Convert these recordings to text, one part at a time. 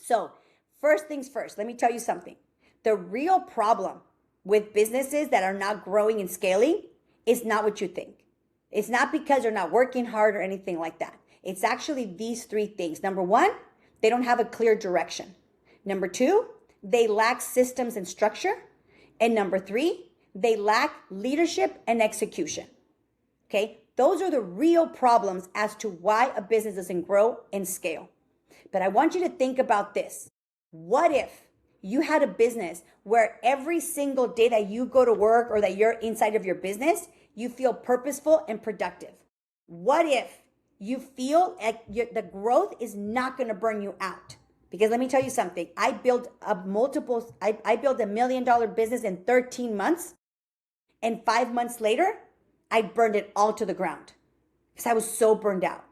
So first things first, let me tell you something. The real problem with businesses that are not growing and scaling is not what you think. It's not because they're not working hard or anything like that. It's actually these three things. Number one, they don't have a clear direction. Number two, they lack systems and structure. And number three, they lack leadership and execution. Okay, those are the real problems as to why a business doesn't grow and scale. But I want you to think about this. What if you had a business where every single day that you go to work or that you're inside of your business, you feel purposeful and productive? What if you feel like the growth is not going to burn you out? Because let me tell you something. I built a $1 million business in 13 months. And 5 months later, I burned it all to the ground because I was so burned out.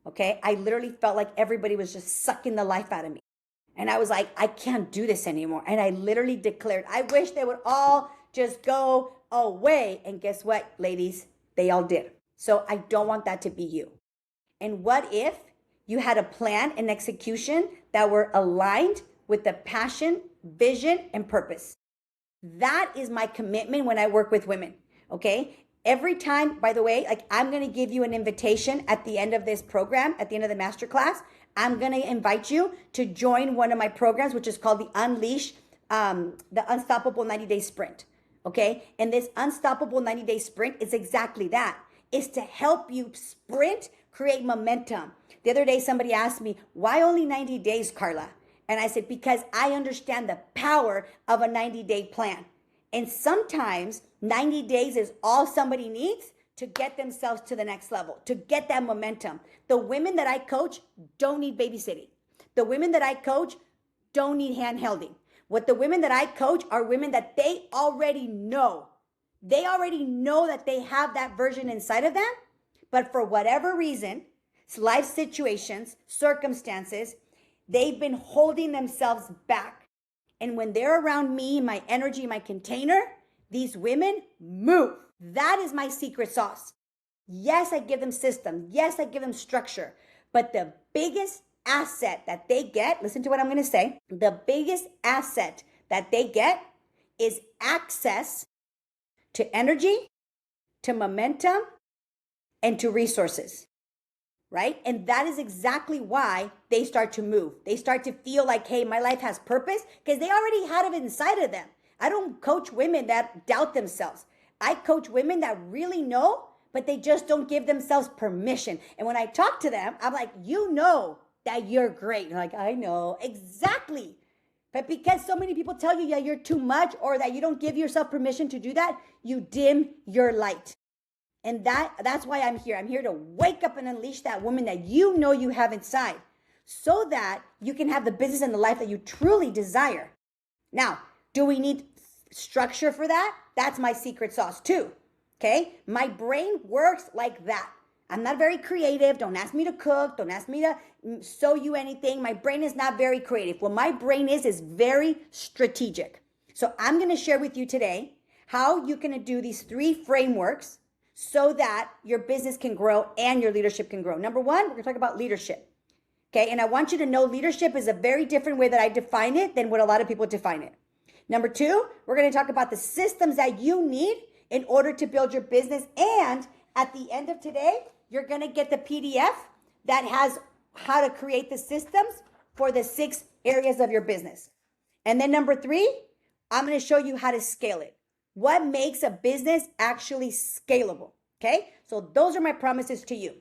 Okay. I literally felt like everybody was just sucking the life out of me. And I was like, I can't do this anymore. And I literally declared, I wish they would all just go away. And guess what, ladies? They all did. So I don't want that to be you. And what if you had a plan and execution that were aligned with the passion, vision, and purpose? That is my commitment when I work with women, okay? Every time, by the way, like I'm going to give you an invitation at the end of this program, at the end of the masterclass. I'm going to invite you to join one of my programs, which is called the Unstoppable 90-Day Sprint, okay? And this Unstoppable 90-Day Sprint is exactly that. It's to help you sprint, create momentum. The other day, somebody asked me, why only 90 days, Karla? And I said, because I understand the power of a 90-day plan. And sometimes 90 days is all somebody needs to get themselves to the next level, to get that momentum. The women that I coach don't need babysitting. The women that I coach don't need hand-holding. What the women that I coach are women that they already know. They already know that they have that version inside of them, but for whatever reason, life situations, circumstances, they've been holding themselves back. And when they're around me, my energy, my container, these women move. That is my secret sauce. Yes, I give them system. Yes, I give them structure. But the biggest asset that they get, listen to what I'm going to say. The biggest asset that they get is access to energy, to momentum, and to resources. Right? And that is exactly why they start to move. They start to feel like, hey, my life has purpose because they already had it inside of them. I don't coach women that doubt themselves. I coach women that really know, but they just don't give themselves permission. And when I talk to them, I'm like, you know that you're great. They're like, I know. Exactly. But because so many people tell you, yeah, you're too much, or that you don't give yourself permission to do that, you dim your light. And that's why I'm here. I'm here to wake up and unleash that woman that you know you have inside so that you can have the business and the life that you truly desire. Now, do we need structure for that? That's my secret sauce too, okay? My brain works like that. I'm not very creative. Don't ask me to cook. Don't ask me to sew you anything. My brain is not very creative. What my brain is very strategic. So I'm going to share with you today how you can do these 3 frameworks so that your business can grow and your leadership can grow. Number one, we're going to talk about leadership. Okay, and I want you to know leadership is a very different way that I define it than what a lot of people define it. Number two, we're going to talk about the systems that you need in order to build your business. And at the end of today, you're going to get the PDF that has how to create the systems for the 6 areas of your business. And then number 3, I'm going to show you how to scale it. What makes a business actually scalable? Okay, so those are my promises to you.